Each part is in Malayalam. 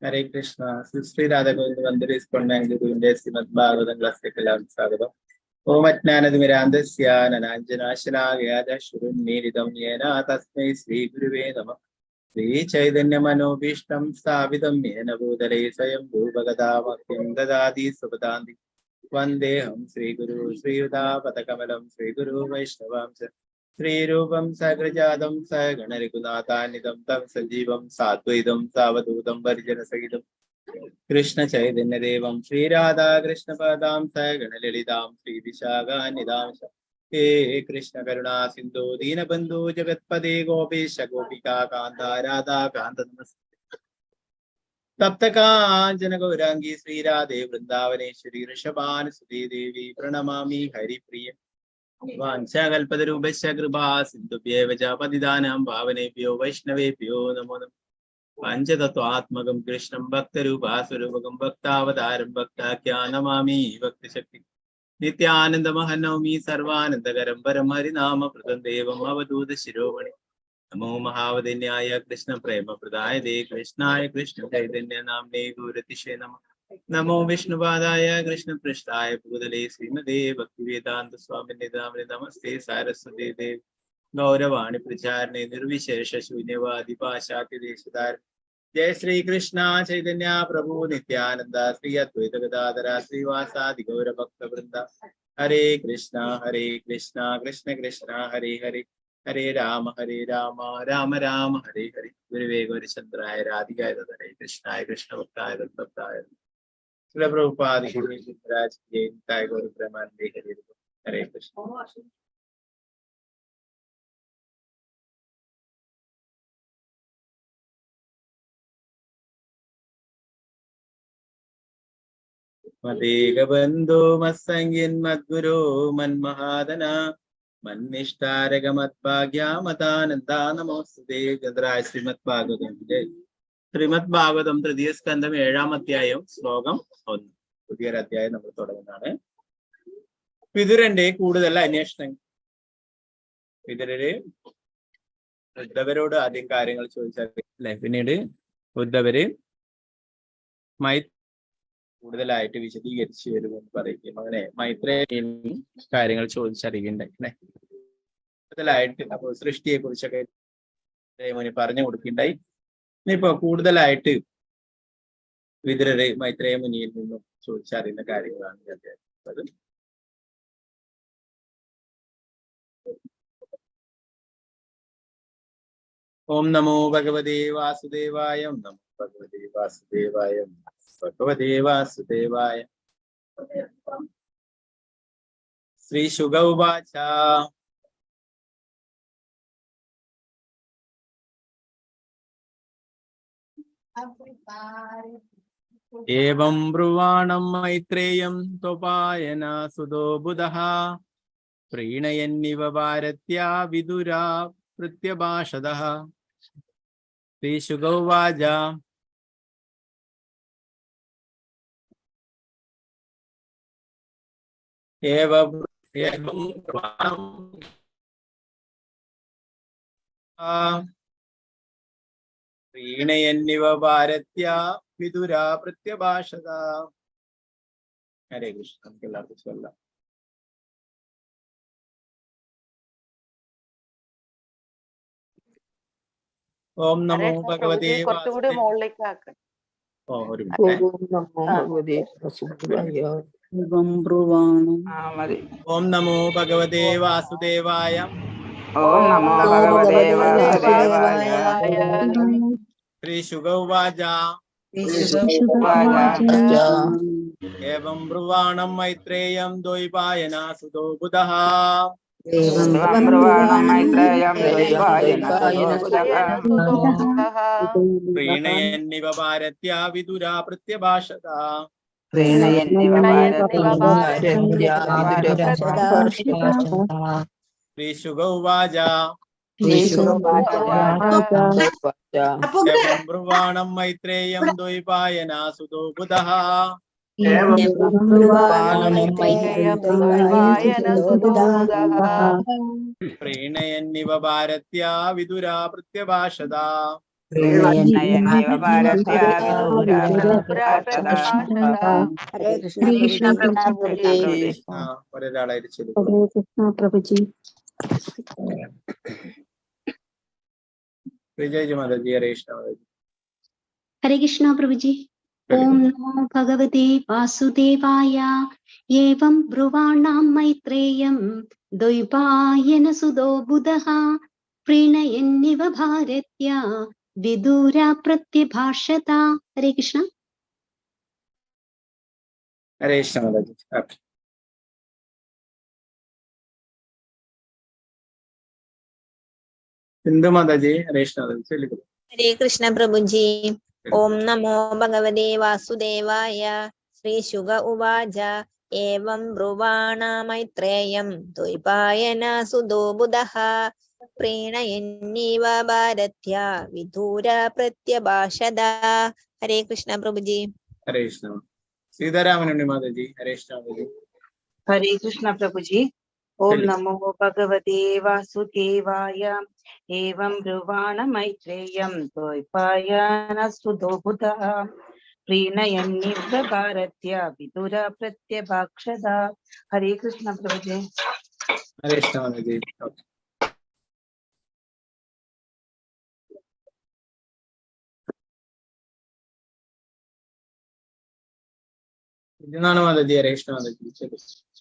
Hare Krishna. Sri Radha Govinda Vandari is Konkani SRIMAD BHAGAVATAM class Swagatam. Om Atnanadmirandasya Nananjanashanagaya Shurunniridam Yena Tasmai Sri Guruve Namah. Sri Chaitanya Manobhishtam Sthapitam Yena Bhutale Swayam Bhuvagadavakyam Dadadi Subhadanti Vandeham Sri Guru Sri Yuda Patakamalam Sri Guru Vaishnavam Sri Rupam Sagrajadam Saganarikunathanidam Tam Sanjeevam Sadvaidam Savadutam Varjana Sagitam Krishna Chaitanya Devam Sri Radha Krishna Padam Saganalilidam Sri Vishaganidam He Krishna Karuna Sindhu Dinabandhu Jagatpade Gopisha Gopika Kanta Radha Kanta Namaste Taptaka Gaurangi Sri Radhe Vrindavaneshwari Rishabhan Sudi Devi Pranamami Hari Priya Vanchakalpatarubhasya Kripa Sindhubhyeva Patidanam Bhavanebhyo Vaishnavebhyo Namo Namaha Panchatattvatmakam Krishnam Bhaktarupa Swarupakam Bhaktavataram Bhaktakhyanamami Bhakti Shakti Nityanandamahanavami Sarvanandagaram Paramharinama Pratandevam Avaduta Shiromani Namo Mahavadinyaya Krishna Prema Pradaya De Krishnaya Krishna Chaitanya Namne Guratishe Namah Namo Vishnuvadaya Krishna Prishtaya Bhudale Srimade Bhaktivedanta Swami Nidamri Namaste Saraswati Dev Gauravani Pracharne Nirvishesha Shunyavadi Pashaki Deshadar Jai Sri Krishna Chaitanya Prabhu Nityananda Sri Advaita Gadadhara Srivasadi Gaura Bhakta Vrinda Hare Krishna Krishna Krishna Hare Hare Hare Rama Rama Rama Hare Hare Guruve Gaurachandraya Radhikaya Hare Krishna Bhaktaya Bhaktaya Srila Prabhupada Guru Maharaj Ki Jai Gaura Premanande Hare Krishna. Madega Bandhu Masangin Madguru Manmahadana Mannishtaraga Matbhagya Matananda Namostude Gadrai Srimad Bhagavatam Srimad Bhagavatam Tridya Skandam 7ാം അധ്യായം ശ്ലോകം 1 പുതിയൊരു അധ്യായം നമ്മൾ തുടങ്ങുന്നതാണ്. വിതുരന്റെ കൂടുതൽ അന്വേഷണം. വിതുരര് ഉദ്ധവരോട് ആദ്യം കാര്യങ്ങൾ ചോദിച്ചല്ലേ, പിന്നീട് ഉദ്ധവര് കൂടുതലായിട്ട് വിശദീകരിച്ചു വരുമെന്ന് പറയും. അങ്ങനെ മൈത്രേയൻ കാര്യങ്ങൾ ചോദിച്ചറിയുകയുണ്ടായി. കൂടുതലായിട്ട് അപ്പൊ സൃഷ്ടിയെ കുറിച്ചൊക്കെ മുനി പറഞ്ഞു കൊടുക്കുകയുണ്ടായി. ഇനിയിപ്പോ കൂടുതലായിട്ട് വിതുരര് മൈത്രേയ മുനിയിൽ നിന്നും ചോദിച്ചറിയുന്ന കാര്യങ്ങളാണ് അദ്ദേഹം. ഓം നമോ ഭഗവതേ വാസുദേവായ. ഓം നമോ ഭഗവതേ വാസുദേവായ. ഭഗവതേ വാസുദേവായ. ശ്രീ ശുക ഉവാച ഏവം ബ്രുവാണം മൈത്രേയം ത്വപായന സുതോ ബുധഃ പ്രീണയന്നിവ ഭാരത്യാ വിദുരാ പ്രത്യഭാഷതഃ. ശ്രീ ശുക ഉവാച പ്രീണയന്നിവ ഭാരത്യാ വിദുരാ പ്രത്യഭാഷത. ഹരേ കൃഷ്ണ. നമുക്ക് എല്ലാവർക്കും ചൊല്ലാം. ഓം നമോ ഭഗവതേ ഓം നമോ ഭഗവതേ വാസുദേവായ. ഓം നമോ ഭഗവതേ വാസുദേവായ. ശ്രീ ശുക ഉവാച एवं ब्रुवाणं मैत्रेयं द्वैपायना सुतो बुधः प्रीणयन्निव भारत्या विदुरा प्रत्यभाषत श्रीशुक उवाच एवं ब्रुवाणं मैत्रेयं द्वैपायना सुतो बुधः प्रीणयन्निव भारत्या विदुरा प्रत्यभाषत हरे कृष्णा प्रभु जी। ओम नमो भगवते वासुदेवाय। एवं ब्रुवाणां मैत्रेयं द्वैपायन सुतो बुधः प्रीणयन्निव भारत्या विदुरा प्रत्यभाषत। हरे कृष्णा। हरे कृष्ण माताजी। सिंधु माताजी हरे कृष्ण माताजी। हरे कृष्ण प्रभु जी। ओम नमो भगवते वासुदेवाय। श्री शुग उवाच एवं ब्रुवाण मैत्रेयं द्वैपायन सुतो बुधः प्रीणयन्निव भारत्या विदुर प्रत्यभाषत। हरे कृष्ण प्रभु जी। हरे कृष्ण। सीतारामन माताजी हरे कृष्ण माताजी। हरे कृष्ण प्रभु जी। ओम नमो भगवते वासुदेवाय। एवं ब्रुवाण मैत्रेयं द्वैपायन सुतो बुधः प्रीणयन्निव भारत्या विदुर प्रत्यभाषत। हरे कृष्ण प्रभु जी। हरे कृष्ण माताजी। माताजी हरे कृष्ण माताजी।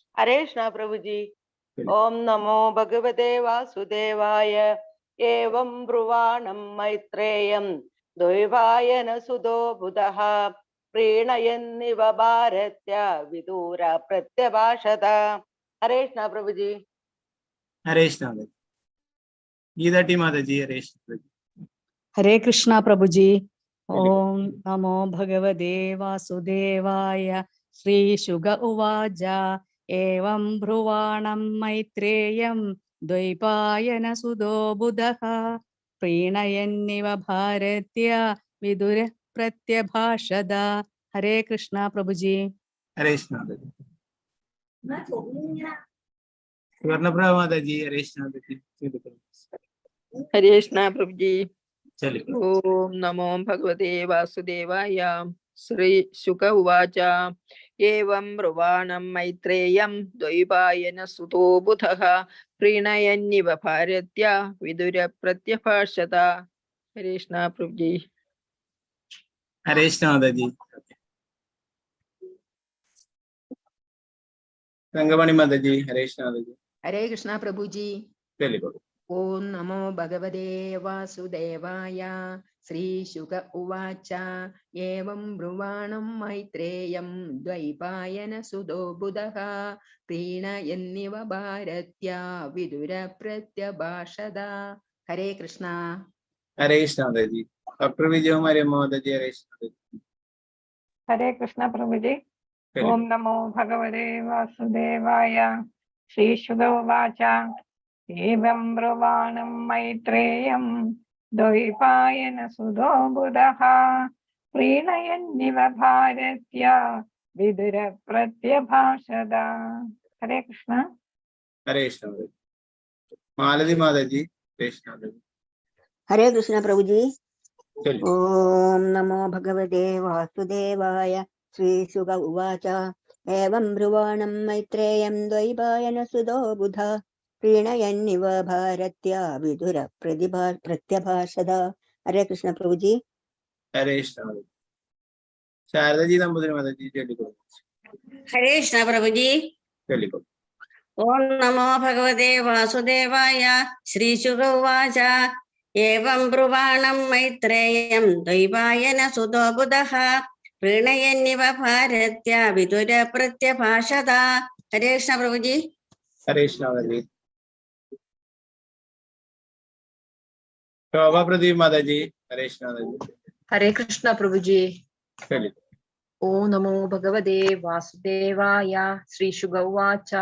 हरे कृष्ण प्रभु जी। ओम नमो भगवते वासुदेवाय। एवं ब्रुवाणं मैत्रेयं द्वैपायन सुतो बुधः प्रीणयन्निव भारत्या विदुर प्रत्यभाषत। हरे कृष्ण प्रभु जी। हरे कृष्ण माताजी। गीता माताजी हरे कृष्ण। हरे कृष्ण प्रभु जी। ओम नमो भगवते वासुदेवाय। श्री शुग उवाच एवं ब्रुवाणं मैत्रेयं द्वैपायन सुतो बुधः प्रीणयन्निव भारत्या विदुर प्रत्यभाषत। हरे कृष्ण प्रभु जी। हरे कृष्ण माताजी। स्वर्णप्रभा माताजी हरे कृष्ण माताजी। हरे कृष्ण प्रभु जी। चलिए। ओम नमो भगवते वासुदेवाय। श्री शुक उवाच एवं ब्रुवाणं मैत्रेयं द्वैपायन सुतो बुधः प्रीणयन्निव भारत्या विदुर प्रत्यभाषत। हरे कृष्ण प्रभु जी। हरे कृष्ण माताजी। रंगमणि माताजी हरे कृष्ण माताजी। हरे कृष्णा प्रभु जी। चलिए। ओम नमो भगवते वासुदेवाय। श्री शुक उवाच एवं ब्रुवाणं मैत्रेयं द्वैपायन सुतो बुधः प्रीणयन्निव भारत्या विदुर प्रत्यभाषत। हरे कृष्णा। हरे कृष्ण माताजी। डॉक्टर विजय कुमारी माताजी हरे कृष्ण माताजी। हरे कृष्ण प्रभु जी। ओम नमो भगवते वासुदेवाय। श्री शुक उवाच एवं ब्रुवाणं मैत्रेयं द्वैपायन सुतो बुधः प्रीणयन्निव भारत्या विदुर प्रत्यभाषत। हरे कृष्ण। हरे कृष्ण माताजी। मालती माताजी हरे कृष्ण माताजी। हरे कृष्ण प्रभु जी। ओम नमो भगवते वासुदेवाय। श्री शुक उवाच एवं ब्रुवाणं मैत्रेयं द्वैपायन सुतो बुधः प्रीणयन्निव भारत्या विदुर प्रत्यभाषत। हरे कृष्ण प्रभु जी। हरे कृष्ण माताजी। शारदा जी नंबूदिरी माताजी चलिए। हरे कृष्ण प्रभु जी। चलिए। ओम नमो भगवते वासुदेवाय। श्री शुक उवाच एवं ब्रुवाणं मैत्रेयं द्वैपायन सुतो बुधः प्रीणयन्निव भारत्या विदुर प्रत्यभाषत। हरे कृष्ण प्रभुजी। हरे कृष्ण शोभा प्रदीप माता जी। हरे कृष्ण। हरे कृष्ण प्रभुजी। ओम नमो भगवते वासुदेवाय। श्रीशुक उवाच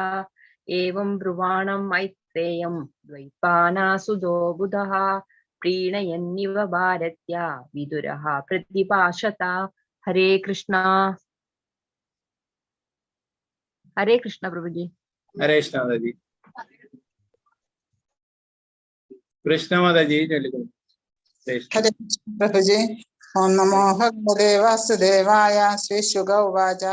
एवं ब्रुवाणं मैत्रेयं द्वैपायनसुतो बुधः प्रीणयन्निव भारत्या विदुरः प्रतिभाषत। हरे कृष्ण प्रभुजी। हरे कृष्ण जी। कृष्ण माता जी। हरे प्रभुजी। ओम नमो भगवते वासुदेवाय। श्रीशुक उवाच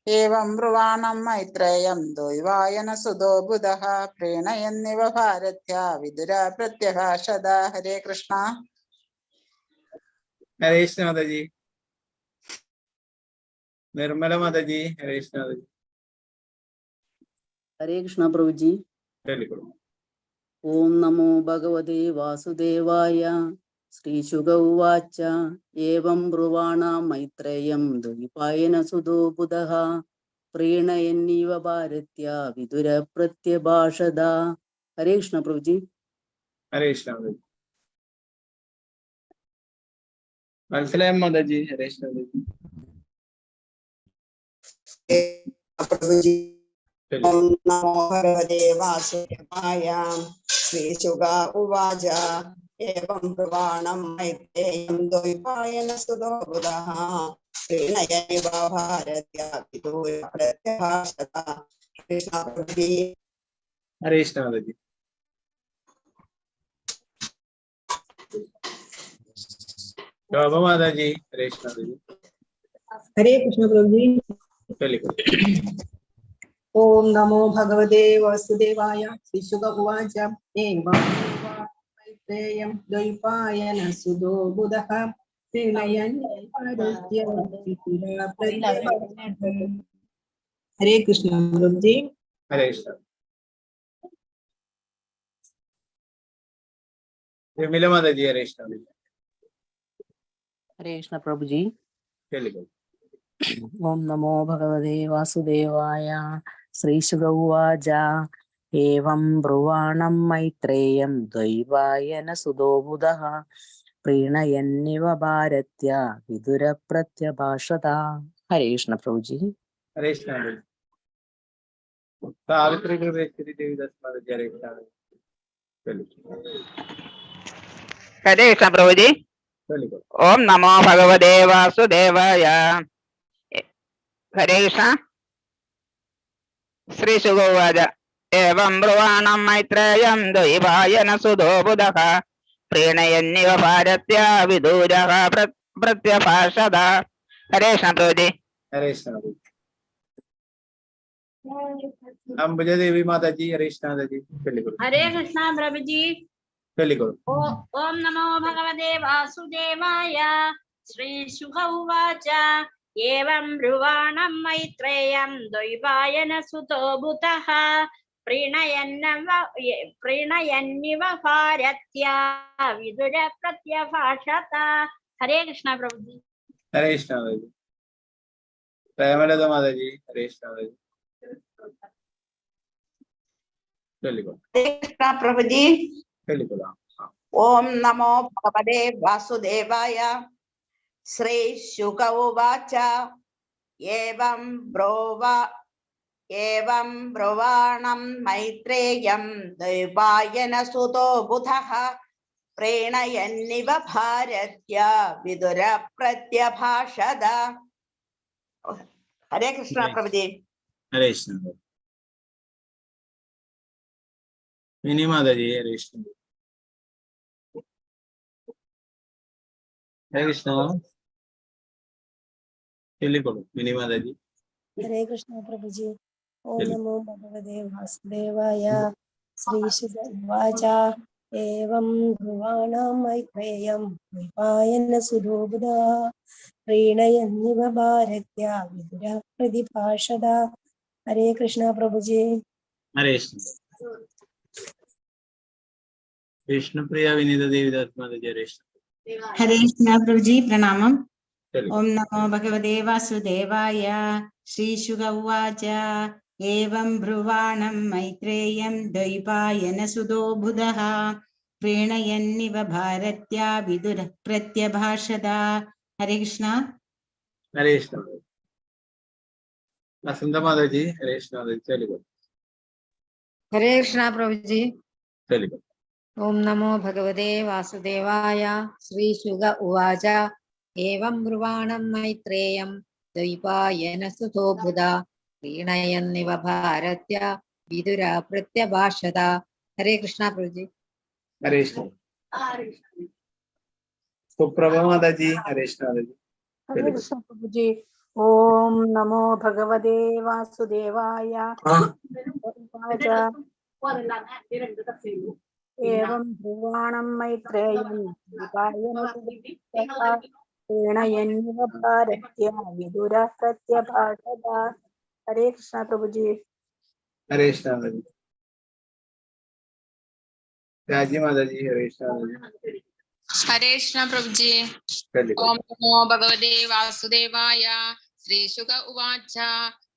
एवं ब्रुवाणं मैत्रेयं द्वैपायन सुतो बुधः प्रीणयन्निव भारत्या विदुर प्रत्यभाषत। हरे कृष्ण। हरे कृष्ण माता जी। निर्मला माता जी। हरे कृष्ण। हरे कृष्ण प्रभुजी। ओम नमो भगवते वासुदेवाय। श्रीशुक उवाच एवं ब्रुवाणं मैत्रेयं द्वैपायनसुतो बुधः प्रीणयन्निव भारत्या विदुर प्रत्यभाषत। हरे कृष्ण प्रभुजी। हरे कृष्ण मनसलम माता जी। हरे कृष्ण प्रभुजी। ओम नमो भगवते वासुदेवाय। श्रीशुक उवाच एवं ब्रुवाणं मैत्रेयं द्वैपायन सुतो बुधः प्रीणयन्निव भारत्या विदुर प्रत्यभाषत। कृष्ण प्रभुजी। हरे कृष्ण माता जी। शोभा माता जी। हरे कृष्ण जी। हरे कृष्ण प्रभुजी। ओम नमो भगवते वासुदेवाय। श्रीशुक उवाच एवं मैत्रेयं द्वैपायन सुतो बुधः प्रीणयन्निव भारत्या विदुर प्रत्यभाषत। हरे कृष्ण प्रभुजी। हरे कृष्ण। निर्मला माता जी। हरे कृष्ण। हरे कृष्ण प्रभुजी। ओम नमो भगवते वासुदेवाय। श्रीशुक उवाच एवं ब्रुवाणं मैत्रेयं द्वैपायनसुतो बुधः प्रीणयन्निव भारत्या विदुर प्रत्यभाषत। हरे कृष्ण प्रभुजी। हरे कृष्ण। सावित्री देवी दस माता जी। हरे कृष्ण। हरे कृष्ण प्रभुजी। ओम नमो भगवते वासुदेवाय। हरे कृष्ण। श्रीशुक उवाच एवं ब्रुवाणं मैत्रेयं द्वैपायनसुतो बुधः प्रीणयन्निव भारत्या विदुरः प्रत्यभाषत। हरे कृष्ण प्रभुजी। हरे कृष्ण। अंबुजा देवी माता जी। हरे कृष्ण जी। हरे कृष्ण प्रभुजी। ओम नमो भगवते वासुदेवाय। श्रीशुक उवाच एवं ब्रुवाणं मैत्रेयं द्वैपायनसुतो बुधः प्रीणयन्निव भारत्या विदुर प्रत्यभाषत। हरे कृष्ण प्रभुजी। हरे कृष्ण जी। प्रेमलता माता जी। हरे कृष्ण जी। कृष्ण प्रभुजी। ओम नमो भगवते वासुदेवाय। श्रीशुक उवाच एवं ब्रुवाणं मैत्रेयं द्वैपायनसुतो बुधः प्रीणयन्निव भारत्या विदुर प्रत्यभाषत। हरे कृष्ण प्रभुजी। हरे कृष्ण। मिनी माता जी। हरे कृष्ण। हरे कृष्ण। मिनी माता जी। हरे कृष्ण प्रभुजी। ओम नमो भगवते वासुदेवाय। श्रीशुक उवाच एवं ब्रुवाणं मैत्रेयं द्वैपायनसुतो बुधः प्रीणयन्निव भारत्या विदुर प्रतिभाषत। हरे कृष्ण प्रभुजी। हरे कृष्ण। विष्णुप्रिया विनीत देवीदास माताजी हरे हरे कृष्ण प्रभु जी प्रणामम। ओम नमो भगवते वासुदेवाय। श्रीशुक उवाच एवं ब्रुवाणं मैत्रेयं द्वैपायन सुतो बुधः प्रीणयन्निव भारत्या विदुर प्रत्यभाषदा। हरे कृष्ण। हरे कृष्ण। वसंत माताजी हरे कृष्ण। चलिए हरे कृष्ण प्रभु जी। चलिए। ओम नमो भगवते वासुदेवाय। श्री शुग उवाच एवं ब्रुवाणं मैत्रेयं द्वैपायन सुतो बुधा प्रीणयन्निव भारत्य विदुरा प्रत्यभाषत। हरे कृष्ण प्रभु जी। हरे कृष्ण। सुप्रभा माताजी हरे कृष्ण। हरे कृष्ण प्रभु जी। ओम नमो भगवते वासुदेवाय। एवं ब्रुवाणं मैत्रेयं द्वैपायन प्रीणयन्निव भारत्या विदुरः प्रत्यभाषत। हरे कृष्ण प्रभु जी। हरे कृष्ण। राजी माताजी हरे कृष्ण। हरे कृष्ण प्रभु जी। चलिए। ओम नमो भगवते वासुदेवाय। श्री शुक उवाच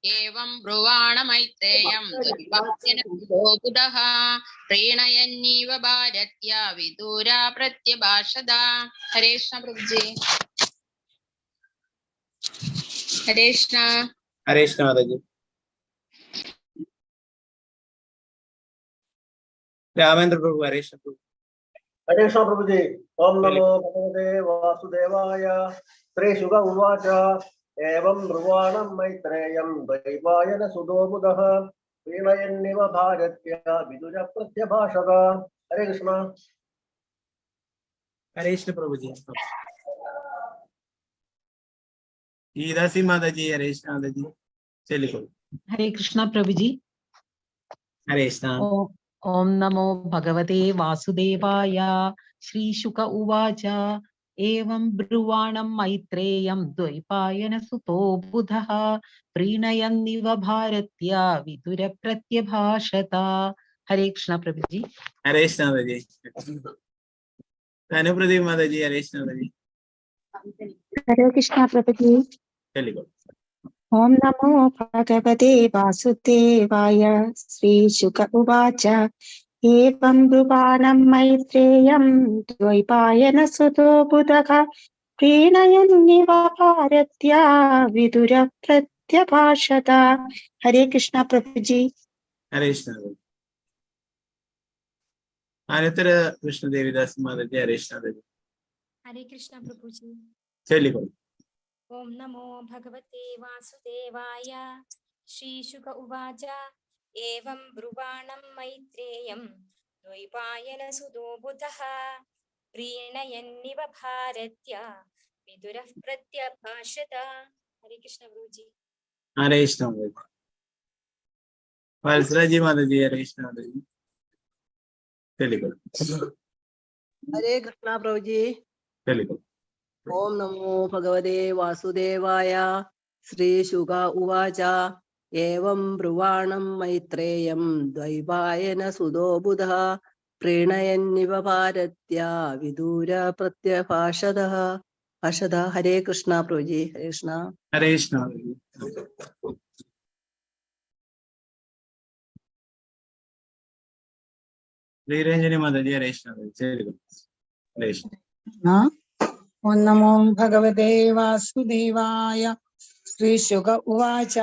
एवं ब्रुवाण मैत्रेयं द्वैपायन सुतो बुधः प्रीणयन्निव भारत्या विदुरा प्रत्यभाषत। हरे कृष्ण प्रभु जी। हरे कृष्ण। हरे कृष्ण माताजी। रामेंद्र प्रभु हरे कृष्ण प्रभु। हरे कृष्ण प्रभु जी। ओम नमो भगवते वासुदेवाय। श्री शुक उवाच एवं ब्रुवाणं मैत्रेयं द्वैपायन सुतो बुधः प्रीणयन्निव भारत्या विदुर प्रत्यभाषत। हरे कृष्ण। हरे कृष्ण प्रभु जी। गीता सी माताजी हरे कृष्ण माताजी। चलिए। हरे कृष्ण प्रभु जी। हरे कृष्ण। ओम नमो भगवते वासुदेवाय। श्री शुक उवाच एवं ब्रुवाणं मैत्रेयं द्वैपायन सुतो बुधः प्रीणयन्निव भारत्या विदुर प्रत्यभाषत। हरे कृष्ण प्रभु जी। हरे कृष्ण माताजी। अनुप्रदीप माताजी हरे कृष्ण माताजी। हरे कृष्ण प्रभु जी। चलिए। ओम नमो भगवते वासुदेवाय। श्री शुक उवाच एवं ब्रुवाणं मैत्रेयं द्वैपायन सुतो बुधः प्रीणयन्निव भारत्या विदुर प्रत्यभाषत। हरे कृष्ण प्रभु जी। हरे कृष्ण। अनंतर कृष्ण देवीदास माताजी हरे कृष्ण माताजी। हरे कृष्ण प्रभु जी। चलिए। ओम नमो भगवते वासुदेवाय। श्री शुक उवाच एवं ब्रुवाणं मैत्रेयं द्वैपायन सुतो बुधः प्रीणयन्निव भारत्या विदुरः प्रत्यभाषत। हरे कृष्ण प्रभु जी। हरे कृष्ण माताजी। वत्सराजी माताजी हरे कृष्ण माताजी। चलिए। हरे कृष्ण प्रभु जी। चलिए। ओम नमो भगवते वासुदेवाय। श्री शुक उवाच एवं ब्रुवाणं मैत्रेयं द्वैपायन सुतो बुधः प्रीणयन्निव भारत्या विदुर प्रत्यभाषत। हरे कृष्ण प्रभु जी। हरे कृष्ण। हरे कृष्ण। श्रीरंजनी माताजी हरे कृष्ण। चलिए। हरे कृष्ण। ओम नमो भगवते वासुदेवाय। श्री शुक उवाच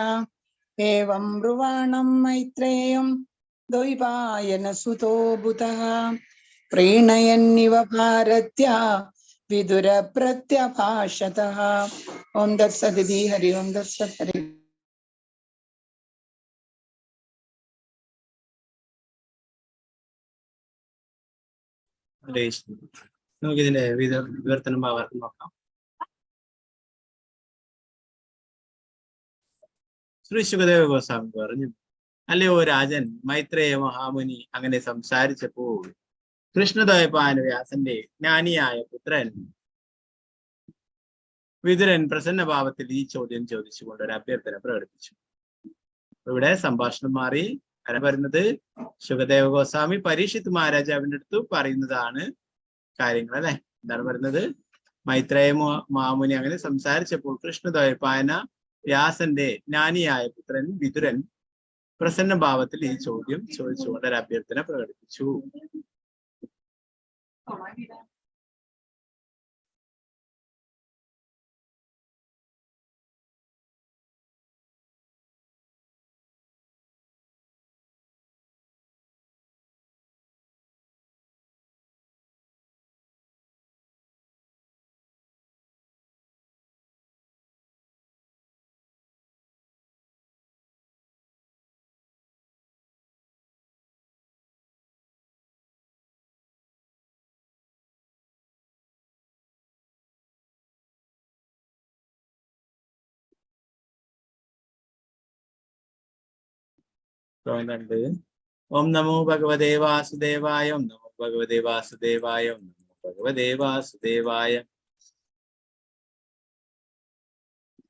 एवं ब्रुवाणं मैत्रेयं द्वैपायन सुतो बुधः प्रीणयन्निव भारत्या विदुर प्रत्यभाषत। ओम दत्सदिति। हरि ओम दत्सत्। हरि। हरे कृष्ण. നമുക്ക് ഇതിന്റെ വിവർത്തനം ഭാഗത്ത് നോക്കാം. ശ്രീ ശുകദേവ ഗോസ്വാമി പറഞ്ഞു, അല്ലയോ രാജൻ, മൈത്രേയ മഹാമുനി അങ്ങനെ സംസാരിച്ചപ്പോൾ കൃഷ്ണദ്വൈപായന വ്യാസന്റെ ജ്ഞാനിയായ പുത്രൻ വിതുരൻ പ്രസന്നഭാവത്തിൽ ഈ ചോദ്യം ചോദിച്ചുകൊണ്ട് ഒരു അഭ്യർത്ഥന പ്രകടിപ്പിച്ചു. ഇവിടെ സംഭാഷണം മാറി ആരാ പറയുന്നത്? ശുകദേവ ഗോസ്വാമി പരീക്ഷിത് മഹാരാജാവിന്റെ അടുത്ത് പറയുന്നതാണ് കാര്യങ്ങൾ അല്ലെ. എന്താണ് പറയുന്നത്? മൈത്രേയ മാമുനി അങ്ങനെ സംസാരിച്ചപ്പോൾ കൃഷ്ണദ്വൈപായന വ്യാസന്റെ ജ്ഞാനിയായ പുത്രൻ വിതുരൻ പ്രസന്ന ഭാവത്തിൽ ഈ ചോദ്യം ചോദിച്ചുകൊണ്ട് ഒരു അഭ്യർത്ഥന പ്രകടിപ്പിച്ചു. തോന്നുന്നുണ്ട്. ഓം നമോ ഭഗവതേ വാസുദേവായ. ഓം നമോ ഭഗവതേ വാസുദേവായ. ഓം നമോ ഭഗവതേ വാസുദേവായ.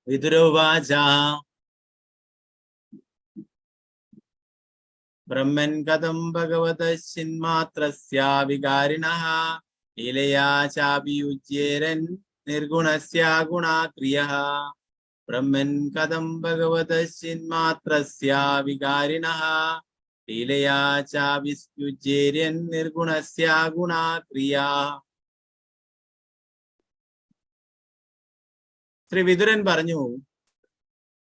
വിദുരോവാച ബ്രഹ്മൻ കഥം ഭഗവതശ്ചിന്മാത്രസ്യ വികാരിണഃ ലീലയാ ചാഭിയുജ്യേരൻ നിർഗുണസ്യ ഗുണാക്രിയഃ. ബ്രഹ്മൻ കഥം ഭഗവതശ്ചിന്മാത്രസ്യ വികാരിണഃ ലീലയാ ചാഭിയുജ്യേരൻ നിർഗുണസ്യ ഗുണാക്രിയഃ. ശ്രീ വിതുരൻ പറഞ്ഞു,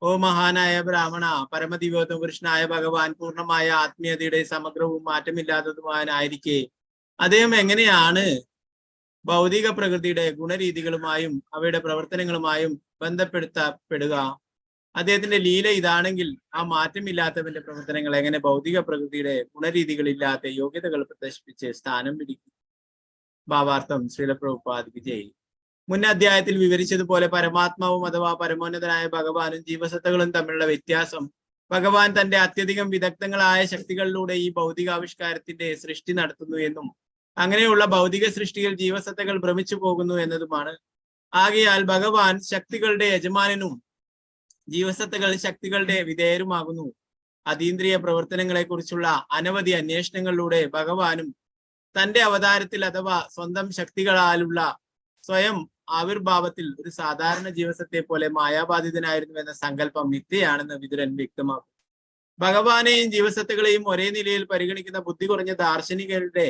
ഓ മഹാനായ ബ്രാഹ്മണ, പരമദിവ്യോത്തമ പുരുഷനായ ഭഗവാൻ പൂർണ്ണമായ ആത്മീയതയുടെ സമഗ്രവും മാറ്റമില്ലാത്തതുമായിരിക്കെ അദ്ദേഹം എങ്ങനെയാണ് ഭൗതിക പ്രകൃതിയുടെ ഗുണരീതികളുമായും അവയുടെ പ്രവർത്തനങ്ങളുമായും ബന്ധപ്പെടുത്തപ്പെടുക? അദ്ദേഹത്തിന്റെ ലീല ഇതാണെങ്കിൽ ആ മാറ്റമില്ലാത്തവന്റെ പ്രവർത്തനങ്ങൾ എങ്ങനെ ഭൗതിക പ്രകൃതിയുടെ ഗുണരീതികളില്ലാത്ത യോഗ്യതകൾ പ്രദർശിപ്പിച്ച് സ്ഥാനം പിടിക്കും? ഭാവാർത്ഥം ശ്രീല പ്രഭുപാദിക്ക് ജയ്. മുൻ അധ്യായത്തിൽ വിവരിച്ചതുപോലെ പരമാത്മാവും അഥവാ പരമോന്നതനായ ഭഗവാനും ജീവസത്തകളും തമ്മിലുള്ള വ്യത്യാസം, ഭഗവാൻ തന്റെ അത്യധികം വിദഗ്ധങ്ങളായ ശക്തികളിലൂടെ ഈ ഭൗതികാവിഷ്കാരത്തിന്റെ സൃഷ്ടി നടത്തുന്നു എന്നും അങ്ങനെയുള്ള ഭൗതിക സൃഷ്ടിയിൽ ജീവസത്തകൾ ഭ്രമിച്ചു പോകുന്നു എന്നതുമാണ്. ആകയാൽ ഭഗവാൻ ശക്തികളുടെ യജമാനനും ജീവസത്തകൾ ശക്തികളുടെ വിധേയരുമാകുന്നു. അതീന്ദ്രിയ പ്രവർത്തനങ്ങളെ കുറിച്ചുള്ള അനവധി അന്വേഷണങ്ങളിലൂടെ ഭഗവാനും തന്റെ അവതാരത്തിൽ അഥവാ സ്വന്തം ശക്തികളാലുള്ള സ്വയം ആവിർഭാവത്തിൽ ഒരു സാധാരണ ജീവസത്തെ പോലെ മായാബാധിതനായിരുന്നു എന്ന സങ്കല്പം മിഥ്യയാണെന്ന് വിതുരൻ വ്യക്തമാക്കും. ഭഗവാനെയും ജീവസത്തുകളെയും ഒരേ നിലയിൽ പരിഗണിക്കുന്ന ബുദ്ധി കുറഞ്ഞ ദാർശനികരുടെ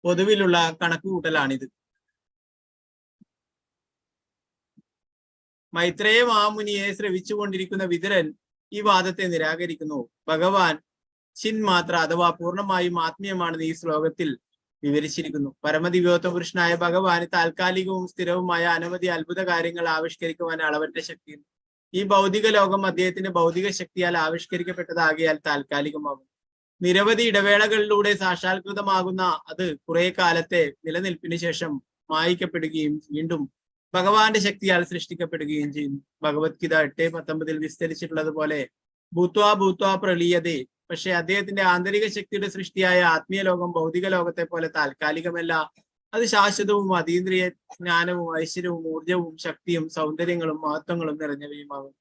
പൊതുവിലുള്ള കണക്കുകൂട്ടലാണിത്. മൈത്രേയ മാമുനിയെ ശ്രവിച്ചുകൊണ്ടിരിക്കുന്ന വിതുരൻ ഈ വാദത്തെ നിരാകരിക്കുന്നു. ഭഗവാൻ ചിന്മാത്ര അഥവാ പൂർണ്ണമായും ആത്മീയമാണെന്ന് ഈ ശ്ലോകത്തിൽ വിവരിച്ചിരിക്കുന്നു. പരമദിവ്യോത്തമ പുരുഷനായ ഭഗവാന് താൽക്കാലികവും സ്ഥിരവുമായ അനവധി അത്ഭുത കാര്യങ്ങൾ ആവിഷ്കരിക്കുവാൻ അളവറ്റ ശക്തിയുണ്ട്. ഈ ഭൗതിക ലോകം അദ്ദേഹത്തിന്റെ ഭൗതിക ശക്തിയാൽ ആവിഷ്കരിക്കപ്പെട്ടതാകിയാൽ താൽക്കാലികമാകും. നിരവധി ഇടവേളകളിലൂടെ സാക്ഷാത്കൃതമാകുന്ന അത് കുറെ കാലത്തെ നിലനിൽപ്പിന് ശേഷം മായിക്കപ്പെടുകയും വീണ്ടും ഭഗവാന്റെ ശക്തിയാൽ സൃഷ്ടിക്കപ്പെടുകയും ചെയ്യുന്നു. ഭഗവത്ഗീത 8:19 വിസ്തരിച്ചിട്ടുള്ളതുപോലെ ഭൂത്വാ ഭൂത്വാ പ്രളീയതേ. പക്ഷെ അദ്ദേഹത്തിന്റെ ആന്തരിക ശക്തിയുടെ സൃഷ്ടിയായ ആത്മീയ ലോകം ഭൗതിക ലോകത്തെ പോലെ താൽക്കാലികമല്ല. അത് ശാശ്വതവും അതീന്ദ്രിയ ജ്ഞാനവും ഐശ്വര്യവും ഊർജവും ശക്തിയും സൗന്ദര്യങ്ങളും മഹത്വങ്ങളും നിറഞ്ഞവയുമാകും.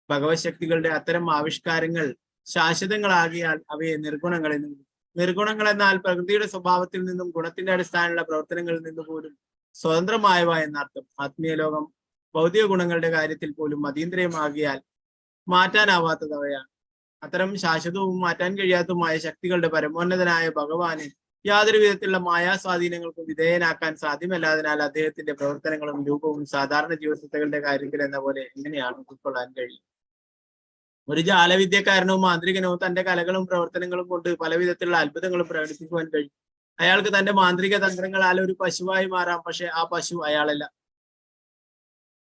ഭഗവത് ശക്തികളുടെ അത്തരം ആവിഷ്കാരങ്ങൾ ശാശ്വതങ്ങളാകിയാൽ അവയെ നിർഗുണങ്ങൾ എന്ന് വിളിക്കും. നിർഗുണങ്ങൾ എന്നാൽ പ്രകൃതിയുടെ സ്വഭാവത്തിൽ നിന്നും ഗുണത്തിന്റെ അടിസ്ഥാനമുള്ള പ്രവർത്തനങ്ങളിൽ നിന്നു പോലും സ്വതന്ത്രമായവ എന്നർത്ഥം. ആത്മീയ ലോകം ഭൗതിക ഗുണങ്ങളുടെ കാര്യത്തിൽ പോലും അതീന്ദ്രിയമാകിയാൽ മാറ്റാനാവാത്തതവയാണ്. അത്തരം ശാശ്വതവും മാറ്റാൻ കഴിയാത്തതുമായ ശക്തികളുടെ പരമോന്നതനായ ഭഗവാന് യാതൊരു വിധത്തിലുള്ള മായാസ്വാധീനങ്ങൾക്കും വിധേയനാക്കാൻ സാധ്യമല്ലാതിനാൽ അദ്ദേഹത്തിന്റെ പ്രവർത്തനങ്ങളും രൂപവും സാധാരണ ജീവസത്തകളുടെ കാര്യത്തിൽ എന്ന പോലെ എങ്ങനെയാണ് ഉൾക്കൊള്ളാൻ കഴിയും? ഒരു ജാലവിദ്യക്കാരനോ മാന്ത്രികനോ തന്റെ കലകളും പ്രവർത്തനങ്ങളും കൊണ്ട് പല വിധത്തിലുള്ള അത്ഭുതങ്ങളും പ്രകടിപ്പിക്കുവാൻ കഴിയും. അയാൾക്ക് തന്റെ മാന്ത്രിക തന്ത്രങ്ങളാൽ ഒരു പശുവായി മാറാം. പക്ഷെ ആ പശു അയാളല്ല.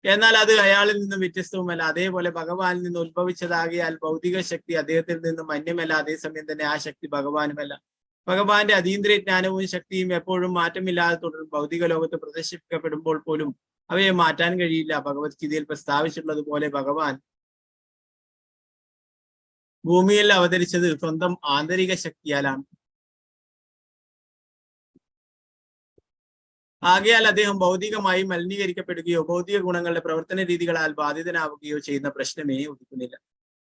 എന്നാൽ അത് അയാളിൽ നിന്നും വ്യത്യസ്തവുമല്ല. അതേപോലെ ഭഗവാനിൽ നിന്ന് ഉത്ഭവിച്ചതാകിയാൽ ഭൗതിക ശക്തി അദ്ദേഹത്തിൽ നിന്നും അന്യമല്ല. അതേസമയം തന്നെ ആ ശക്തി ഭഗവാനുമല്ല. ഭഗവാന്റെ അതീന്ദ്രിയ ജ്ഞാനവും ശക്തിയും എപ്പോഴും മാറ്റമില്ലാതെ തുടരും. ഭൗതിക ലോകത്ത് പ്രദർശിപ്പിക്കപ്പെടുമ്പോൾ പോലും അവയെ മാറ്റാൻ കഴിയില്ല. ഭഗവത്ഗീതയിൽ പ്രസ്താവിച്ചിട്ടുള്ളതുപോലെ ഭഗവാൻ ഭൂമിയിൽ അവതരിച്ചത് സ്വന്തം ആന്തരിക ശക്തിയാലാണ്. ആകയാൽ അദ്ദേഹം ഭൗതികമായി മലിനീകരിക്കപ്പെടുകയോ ഭൗതിക ഗുണങ്ങളുടെ പ്രവർത്തന രീതികളാൽ ബാധിതനാവുകയോ ചെയ്യുന്ന പ്രശ്നമേ ഉദിക്കുന്നില്ല.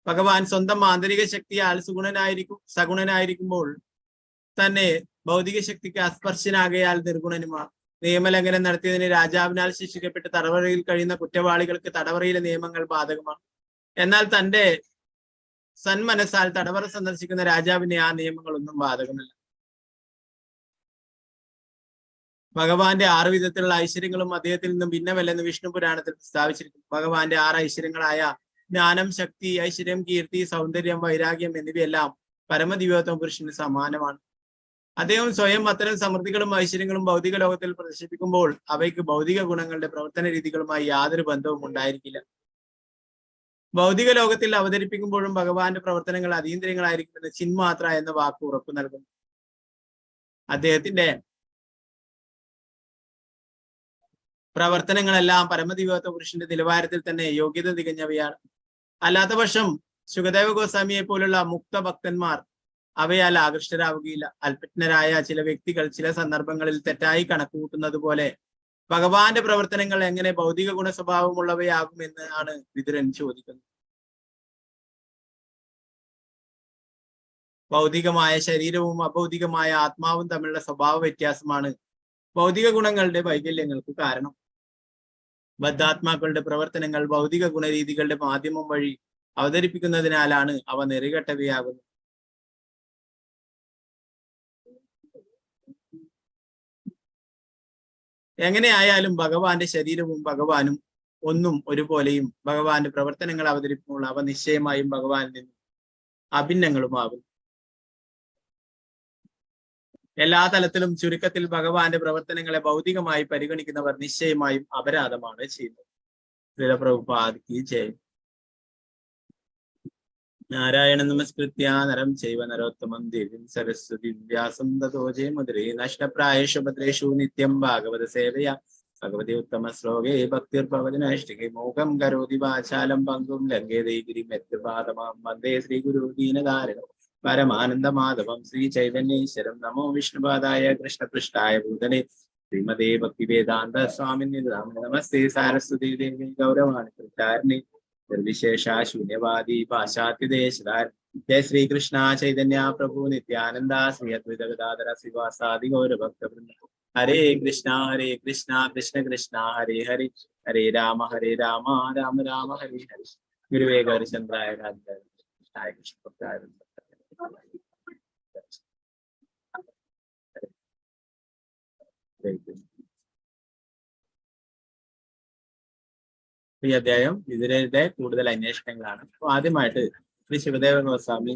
ഭഗവാൻ സ്വന്തം ആന്തരിക ശക്തിയാൽ സഗുണനായിരിക്കുമ്പോൾ തന്നെ ഭൗതിക ശക്തിക്ക് അസ്പർശനാകയാൽ നിർഗുണനുമാണ്. നിയമലംഘനം നടത്തിയതിന് രാജാവിനാൽ ശിക്ഷിക്കപ്പെട്ട് തടവറയിൽ കഴിയുന്ന കുറ്റവാളികൾക്ക് തടവറയിലെ നിയമങ്ങൾ ബാധകമാണ്. എന്നാൽ തന്റെ സന്മനസ്സാൽ തടവറ സന്ദർശിക്കുന്ന രാജാവിനെ ആ നിയമങ്ങളൊന്നും ബാധകമല്ല. ഭഗവാന്റെ 6 വിധത്തിലുള്ള ഐശ്വര്യങ്ങളും അദ്ദേഹത്തിൽ നിന്നും ഭിന്നമല്ലെന്ന് വിഷ്ണു പുരാണത്തിൽ പ്രസ്താവിച്ചിരിക്കുന്നു. ഭഗവാന്റെ 6 ഐശ്വര്യങ്ങളായ ജ്ഞാനം, ശക്തി, ഐശ്വര്യം, കീർത്തി, സൗന്ദര്യം, വൈരാഗ്യം എന്നിവയെല്ലാം പരമദിവ്യോത്തമ പുരുഷന് സമാനമാണ്. അദ്ദേഹം സ്വയം അത്തരം സമൃദ്ധികളും ഐശ്വര്യങ്ങളും ഭൗതിക ലോകത്തിൽ പ്രദർശിപ്പിക്കുമ്പോൾ അവയ്ക്ക് ഭൗതിക ഗുണങ്ങളുടെ പ്രവർത്തന രീതികളുമായി യാതൊരു ബന്ധവും ഉണ്ടായിരിക്കില്ല. ഭൗതിക ലോകത്തിൽ അവതരിപ്പിക്കുമ്പോഴും ഭഗവാന്റെ പ്രവർത്തനങ്ങൾ അതീന്ദ്രിയങ്ങളായിരിക്കുമെന്ന് ചിന്മാത്ര എന്ന വാക്ക് ഉറപ്പു നൽകുന്നു. അദ്ദേഹത്തിന്റെ പ്രവർത്തനങ്ങളെല്ലാം പരമദിവ്യോത്തമ പുരുഷന്റെ നിലവാരത്തിൽ തന്നെ യോഗ്യത തികഞ്ഞവയാണ്. അല്ലാത്ത പക്ഷം ശുകദേവ ഗോസ്വാമിയെ പോലുള്ള മുക്ത ഭക്തന്മാർ അവയാൽ ആകൃഷ്ടരാവുകയില്ല. അല്പജ്ഞരായ ചില വ്യക്തികൾ ചില സന്ദർഭങ്ങളിൽ തെറ്റായി കണക്കുകൂട്ടുന്നത് പോലെ ഭഗവാന്റെ പ്രവർത്തനങ്ങൾ എങ്ങനെ ഭൗതിക ഗുണസ്വഭാവമുള്ളവയാകുമെന്ന് ആണ് വിതുരൻ ചോദിക്കുന്നത്. ഭൗതികമായ ശരീരവും അഭൗതികമായ ആത്മാവും തമ്മിലുള്ള സ്വഭാവ വ്യത്യാസമാണ് ഭൗതിക ഗുണങ്ങളുടെ വൈകല്യങ്ങൾക്ക് കാരണം. ബദ്ധാത്മാക്കളുടെ പ്രവർത്തനങ്ങൾ ഭൗതിക ഗുണരീതികളുടെ മാധ്യമം വഴി അവതരിപ്പിക്കുന്നതിനാലാണ് അവ നെറികെട്ടവയാകുന്നത്. എങ്ങനെയായാലും ഭഗവാന്റെ ശരീരവും ഭഗവാനും ഒന്നും ഒരുപോലെയും ഭഗവാന്റെ പ്രവർത്തനങ്ങൾ അവതരിപ്പിക്കുമ്പോൾ അവ നിശ്ചയമായും ഭഗവാനിൽ നിന്നും അഭിന്നങ്ങളുമാകുന്നു. എല്ലാ തലത്തിലും ചുരുക്കത്തിൽ ഭഗവാന്റെ പ്രവർത്തനങ്ങളെ ഭൗതികമായി പരിഗണിക്കുന്നവർ നിശ്ചയമായും അപരാധമാണ് ചെയ്യുന്നത്. ശ്രീല പ്രഭുപാദ് കി ജയ്. നാരായണ നമസ്കൃത്യ നരം ചൈവ നരോത്തമം ദേവീം സരസ്വതി വ്യാസം തതോ ജയമുദ്രേ നഷ്ടപ്രായേഷു ഭദ്രേഷു നിത്യം ഭാഗവത സേവയാ ഭഗവതി ഉത്തമ ശ്ലോകേ ഭക്തിർഭവതിനൈഷ്ഠികേ മോഹം കരോതി വാചാലം പങ്കും ലംഘേതൈ ഗിരിമെത്രപാദമാം വന്ദേ ശ്രീ ഗുരു ദീനധാരണം പരമാനന്ദ മാധവം ശ്രീ ചൈതന്യേശ്വരം. നമോ വിഷ്ണുപാദായ കൃഷ്ണപൃഷ്ഠായ ഭൂതലേ ശ്രീമതേ ഭക്തി വേദാന്ത സ്വാമിനി നമസ്തേ സാരസ്വതി ദേവി ഗൗരവാണി കൃഷ്ണാരിണി നിർവിശേഷ ശൂന്യവാദി പാശ്ചാത്യദേശാർ. ജയ ശ്രീകൃഷ്ണ ചൈതന്യ പ്രഭു നിത്യാനന്ദ ശ്രീ അദ്വൈത ഗദാധര ശ്രീവാസാദി ഗൗരഭക്തവൃന്ദ. ഹരേ കൃഷ്ണ കൃഷ്ണ കൃഷ്ണ ഹരേ ഹരേ ഹരേ രാമ രാമ രാമ ഹരേ ഹരേ. ഗുരുവേ ഗൗരചന്ദ്രായ കൃഷ്ണ. ഈ അധ്യായം ഇതിലെ കൂടുതൽ അന്വേഷണങ്ങളാണ്. അപ്പൊ ആദ്യമായിട്ട് ശ്രീ ശിവദേവ ഗോസ്വാമി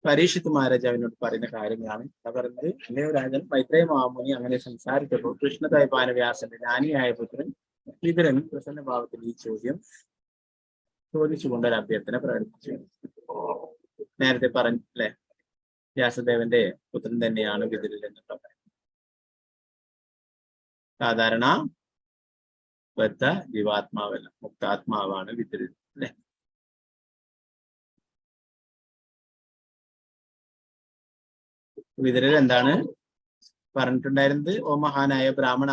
പരീക്ഷിത് മഹാരാജാവിനോട് പറയുന്ന കാര്യങ്ങളാണ്. പറയുന്നത് രാജൻ മൈത്രേയ മഹാമുനി അങ്ങനെ സംസാരിച്ചപ്പോൾ കൃഷ്ണദ്വൈപായന വ്യാസന്റെ ജ്ഞാനിയായ പുത്രൻ വിതുരൻ പ്രസന്ന ഭാവത്തിൽ ഈ ചോദ്യം ചോദിച്ചുകൊണ്ട് ഒരു അഭ്യർത്ഥന പ്രകടിപ്പിച്ചു. നേരത്തെ പറഞ്ഞില്ലേ, വ്യാസദേവന്റെ പുത്രൻ തന്നെയാണ് വിതുരൻ എന്നുള്ള കാര്യം. സാധാരണ ബദ്ധ ജീവാത്മാവല്ല, മുക്താത്മാവാണ് വിതുരൻ അല്ലെ. വിതുരൻ എന്താണ് പറഞ്ഞിട്ടുണ്ടായിരുന്നത്? ഓ മഹാനായ ബ്രാഹ്മണ,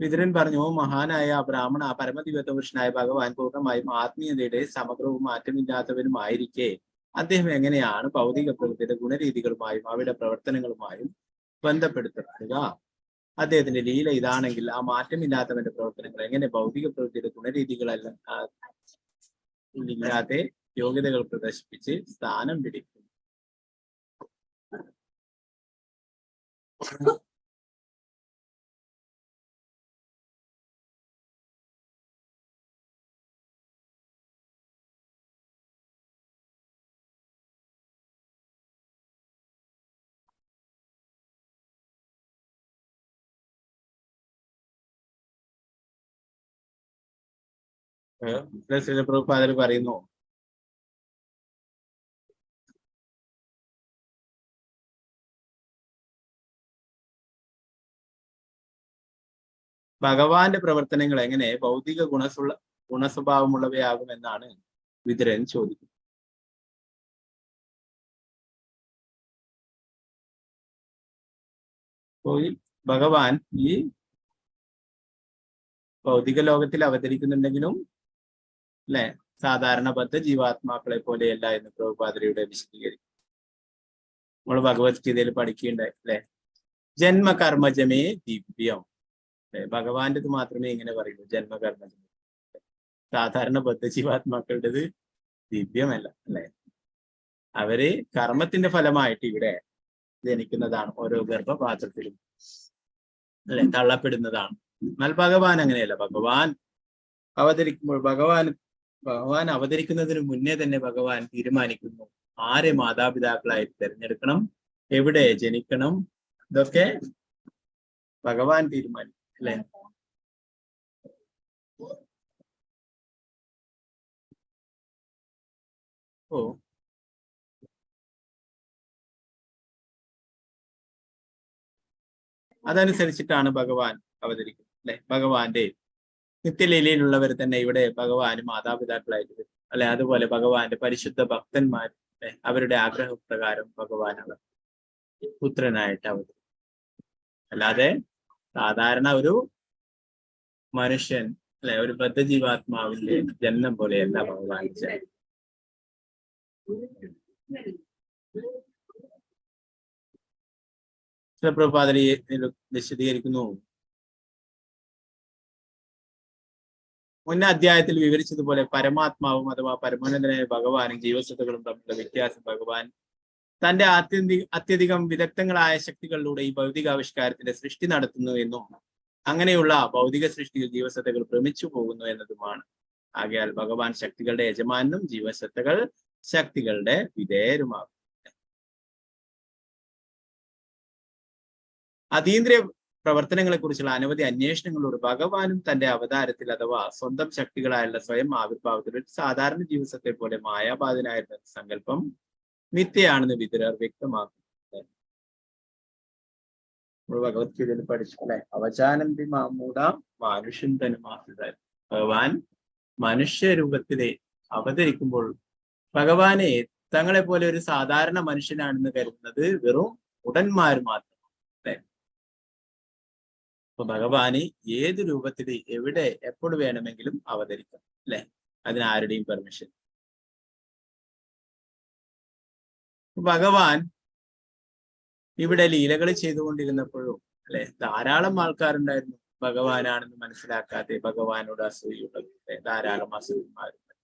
വിതുരൻ പറഞ്ഞു, ഓ മഹാനായ ബ്രാഹ്മണ, പരമദിവ്യത്വ പുരുഷനായ ഭഗവാൻ പൂർണ്ണമായും ആത്മീയതയുടെ സമഗ്രവും മാറ്റമില്ലാത്തവനുമായിരിക്കെ അദ്ദേഹം എങ്ങനെയാണ് ഭൗതിക പ്രകൃതിയുടെ ഗുണരീതികളുമായും അവയുടെ പ്രവർത്തനങ്ങളുമായും ബന്ധപ്പെടുത്തുക? അദ്ദേഹത്തിന്റെ ലീല ഇതാണെങ്കിൽ ആ മാറ്റമില്ലാത്തവന്റെ പ്രവർത്തനങ്ങൾ എങ്ങനെ ഭൗതിക പ്രകൃതിയുടെ ഗുണരീതികളല്ല ഇല്ലാതെ യോഗ്യതകൾ പ്രദർശിപ്പിച്ച് സ്ഥാനം പിടിക്കും? പ്രഭുപാദർ പറയുന്നു, ഭഗവാന്റെ പ്രവർത്തനങ്ങൾ എങ്ങനെ ഭൗതിക ഗുണസ്വഭാവമുള്ളവയാകുമെന്നാണ് വിതുരൻ ചോദിക്കുന്നത്. ഭഗവാൻ ഈ ഭൗതിക ലോകത്തിൽ അവതരിക്കുന്നുണ്ടെങ്കിലും അല്ലെ സാധാരണ ബദ്ധ ജീവാത്മാക്കളെ പോലെയല്ല എന്ന് പ്രഭുപാദരിയുടെ വിശദീകരിക്കും. നമ്മൾ ഭഗവത്ഗീതയിൽ പഠിക്കുകയുണ്ടായി അല്ലെ, ജന്മകർമ്മജമേ ദിവ്യം. ഭഗവാന്റേത് മാത്രമേ ഇങ്ങനെ പറയുള്ളൂ, ജന്മകർമ്മജമേ. സാധാരണ ബദ്ധ ജീവാത്മാക്കളുടേത് ദിവ്യമല്ല അല്ലെ. അവര് കർമ്മത്തിന്റെ ഫലമായിട്ട് ഇവിടെ ജനിക്കുന്നതാണ്, ഓരോ ഗർഭപാത്രത്തിലും അല്ലെ തള്ളപ്പെടുന്നതാണ്. എന്നാൽ ഭഗവാൻ അങ്ങനെയല്ല. ഭഗവാൻ അവതരിക്കുമ്പോൾ ഭഗവാൻ അവതരിക്കുന്നതിന് മുന്നേ തന്നെ ഭഗവാൻ തീരുമാനിക്കുന്നു ആരെ മാതാപിതാക്കളായി തിരഞ്ഞെടുക്കണം, എവിടെ ജനിക്കണം, ഇതൊക്കെ ഭഗവാൻ തീരുമാനിക്കും അല്ലെ. അതനുസരിച്ചിട്ടാണ് ഭഗവാൻ അവതരിക്കുന്നത് അല്ലെ. ഭഗവാന്റെ നിത്യലീലയിലുള്ളവർ തന്നെ ഇവിടെ ഭഗവാന് മാതാപിതാക്കളായിട്ട് വരും അല്ലെ. അതുപോലെ ഭഗവാന്റെ പരിശുദ്ധ ഭക്തന്മാർ അവരുടെ ആഗ്രഹപ്രകാരം ഭഗവാൻ അവർ പുത്രനായിട്ട് അവതരിക്കും. അല്ലാതെ സാധാരണ ഒരു മനുഷ്യൻ അല്ലെ, ഒരു ബദ്ധജീവാത്മാവിന്റെ ജന്മം പോലെയല്ല ഭഗവാൻ. പ്രഭുപാദരി വിശദീകരിക്കുന്നു. മുൻ അധ്യായത്തിൽ വിവരിച്ചതുപോലെ പരമാത്മാവും അഥവാ പരമോന്നതനായ ഭഗവാനും ജീവസത്തകളും തമ്മിലുള്ള വ്യത്യാസം ഭഗവാൻ തന്റെ അത്യധികം വിദഗ്ധങ്ങളായ ശക്തികളിലൂടെ ഈ ഭൗതിക ആവിഷ്കാരത്തിന്റെ സൃഷ്ടി നടത്തുന്നു എന്നും അങ്ങനെയുള്ള ഭൗതിക സൃഷ്ടിയിൽ ജീവസത്തകൾ ഭ്രമിച്ചു പോകുന്നു എന്നതുമാണ്. ആകയാൽ ഭഗവാൻ ശക്തികളുടെ യജമാനും ജീവസത്തകൾ ശക്തികളുടെ വിധേയരുമാകും. അതീന്ദ്രിയ പ്രവർത്തനങ്ങളെ കുറിച്ചുള്ള അനവധി അന്വേഷണങ്ങളോട് ഭഗവാനും തന്റെ അവതാരത്തിൽ അഥവാ സ്വന്തം ശക്തികളായുള്ള സ്വയം ആവിർഭാവത്തിൽ ഒരു സാധാരണ ജീവസത്തെ പോലെ മായാബാധനായിരുന്ന സങ്കല്പം മിഥ്യയാണെന്ന് വിതുരർ വ്യക്തമാക്കുന്നു. നമ്മൾ ഭഗവത്ഗീതയിൽ പഠിച്ചില്ലേ, അവചാനന്തി മാമൂട മാനുഷ്യൻ തനുമാസിതാൻ. ഭഗവാൻ മനുഷ്യരൂപത്തിലെ അവതരിക്കുമ്പോൾ ഭഗവാനെ തങ്ങളെ പോലെ ഒരു സാധാരണ മനുഷ്യനാണെന്ന് കരുതുന്നത് വെറും ഉടന്മാർ മാത്രം. അപ്പൊ ഭഗവാന് ഏത് രൂപത്തിൽ എവിടെ എപ്പോൾ വേണമെങ്കിലും അവതരിക്കാം അല്ലെ, അതിന് ആരുടെയും പെർമിഷൻ. ഭഗവാൻ ഇവിടെ ലീലകൾ ചെയ്തുകൊണ്ടിരുന്നപ്പോഴും അല്ലെ ധാരാളം ആൾക്കാരുണ്ടായിരുന്നു ഭഗവാനാണെന്ന് മനസ്സിലാക്കാതെ ഭഗവാനോട് അസൂയുള്ളത്. ധാരാളം അസൂയന്മാരുണ്ട്.